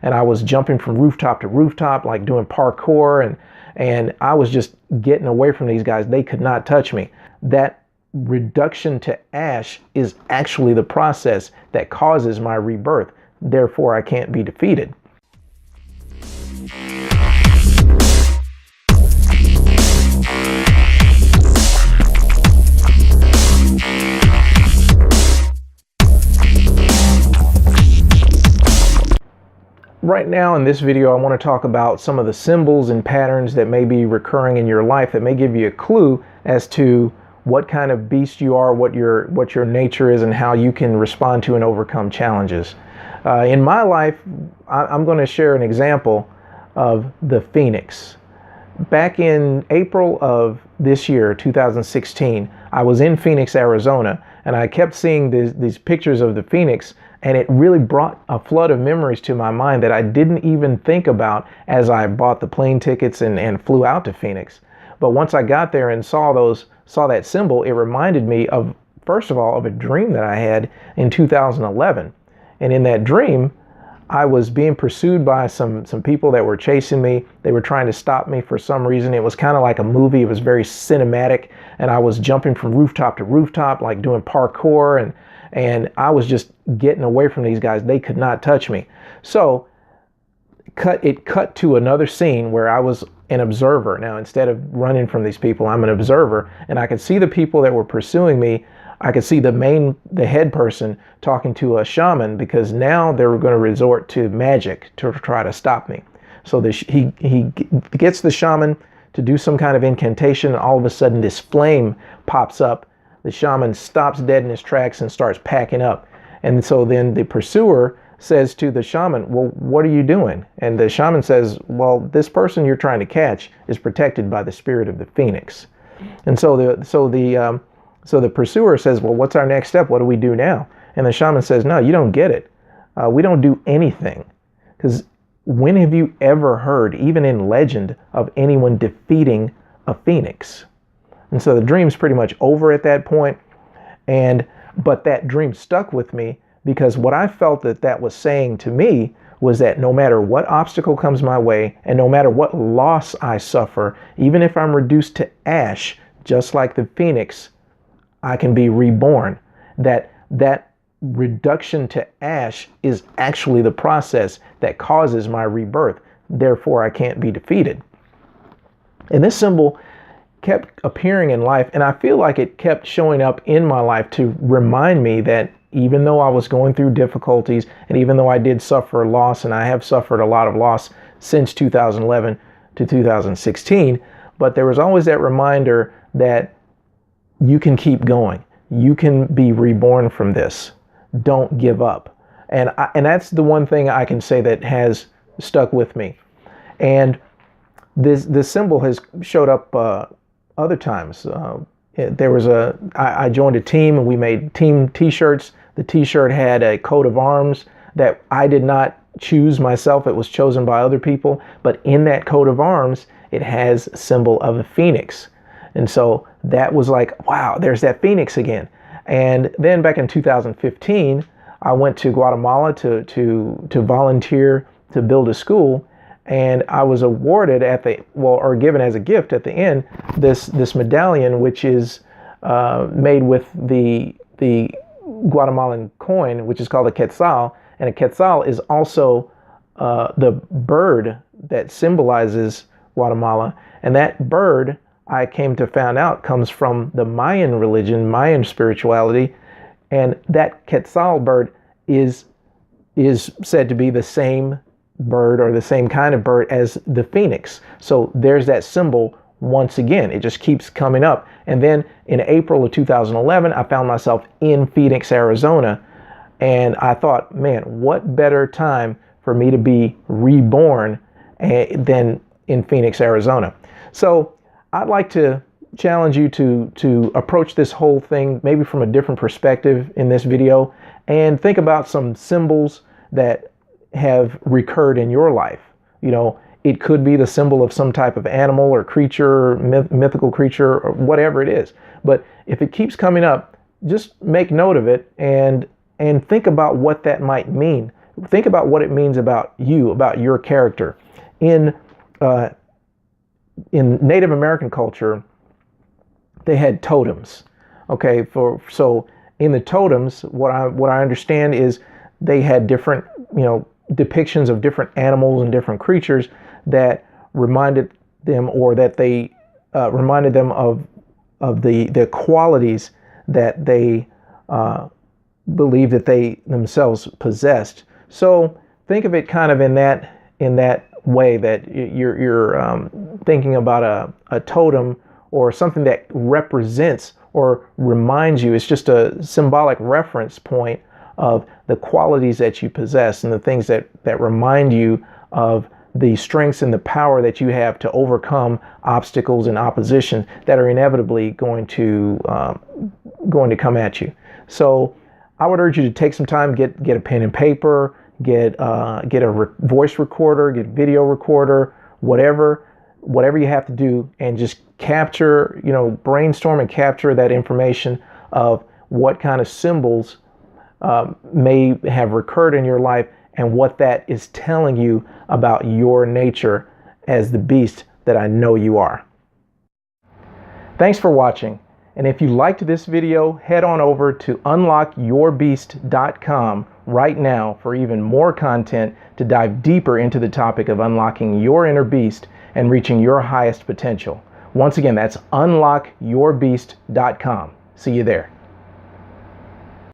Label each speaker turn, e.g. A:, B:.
A: and I was jumping from rooftop to rooftop, like doing parkour, and I was just getting away from these guys. They could not touch me. That reduction to ash is actually the process that causes my rebirth. Therefore, I can't be defeated. Right now in this video, I want to talk about some of the symbols and patterns that may be recurring in your life that may give you a clue as to what kind of beast you are, what your nature is, and how you can respond to and overcome challenges. In my life, I'm going to share an example of the phoenix. Back in April of this year, 2016, I was in Phoenix, Arizona, and I kept seeing these pictures of the phoenix, and it really brought a flood of memories to my mind that I didn't even think about as I bought the plane tickets and flew out to Phoenix. But once I got there and saw that symbol, it reminded me of, first of all, of a dream that I had in 2011. And in that dream, I was being pursued by some people that were chasing me. They were trying to stop me for some reason. It was kind of like a movie. It was very cinematic, and I was jumping from rooftop to rooftop, like doing parkour, and I was just getting away from these guys. They could not touch me. So it cut to another scene where I was an observer. Now, instead of running from these people, I'm an observer, and I could see the people that were pursuing me. I could see the head person talking to a shaman, because now they were going to resort to magic to try to stop me. So he gets the shaman to do some kind of incantation, and all of a sudden this flame pops up. The shaman stops dead in his tracks and starts packing up. And so then the pursuer says to the shaman, well, what are you doing? And the shaman says, well, this person you're trying to catch is protected by the spirit of the phoenix. And so the pursuer says, well, what's our next step? What do we do now? And the shaman says, no, you don't get it. We don't do anything. Because when have you ever heard, even in legend, of anyone defeating a phoenix? And so the dream's pretty much over at that point. But that dream stuck with me, because what I felt that was saying to me was that no matter what obstacle comes my way, and no matter what loss I suffer, even if I'm reduced to ash, just like the phoenix, I can be reborn. That reduction to ash is actually the process that causes my rebirth. Therefore, I can't be defeated. And this symbol kept appearing in life, and I feel like it kept showing up in my life to remind me that even though I was going through difficulties, and even though I did suffer loss, and I have suffered a lot of loss since 2011 to 2016, but there was always that reminder that you can keep going. You can be reborn from this. Don't give up. And that's the one thing I can say that has stuck with me. And this symbol has showed up other times. I joined a team, and we made team t-shirts. The t-shirt had a coat of arms that I did not choose myself. It was chosen by other people. But in that coat of arms, it has a symbol of the phoenix. And so that was like, wow, there's that phoenix again. And then back in 2015, I went to Guatemala to volunteer to build a school. And I was awarded or given as a gift at the end, this medallion, which is made with the Guatemalan coin, which is called a quetzal. And a quetzal is also the bird that symbolizes Guatemala. And that bird, I came to find out, comes from the Mayan religion, Mayan spirituality. And that quetzal bird is said to be the same bird, or the same kind of bird, as the phoenix. So there's that symbol once again. It just keeps coming up. And then in April of 2011, I found myself in Phoenix, Arizona. And I thought, man, what better time for me to be reborn than in Phoenix, Arizona? So I'd like to challenge you to approach this whole thing maybe from a different perspective in this video, and think about some symbols that have recurred in your life. You know, it could be the symbol of some type of animal or creature, mythical creature, or whatever it is. But if it keeps coming up, just make note of it and think about what that might mean. think about what it means about you, about your character. In Native American culture, they had totems. Okay, so in the totems, what I understand is they had different, depictions of different animals and different creatures that reminded them, or that they reminded them of the qualities that they believed that they themselves possessed. So think of it kind of in that way, that you're thinking about a totem or something that represents or reminds you. It's just a symbolic reference point of the qualities that you possess and the things that remind you of the strengths and the power that you have to overcome obstacles and opposition that are inevitably going to come at you. So I would urge you to take some time, get a pen and paper, get a voice recorder, get a video recorder, whatever you have to do, and just capture, brainstorm and capture that information of what kind of symbols may have recurred in your life and what that is telling you about your nature as the beast that I know you are. Thanks for watching. And if you liked this video, head on over to unlockyourbeast.com right now for even more content to dive deeper into the topic of unlocking your inner beast and reaching your highest potential. Once again, that's unlockyourbeast.com. See you there.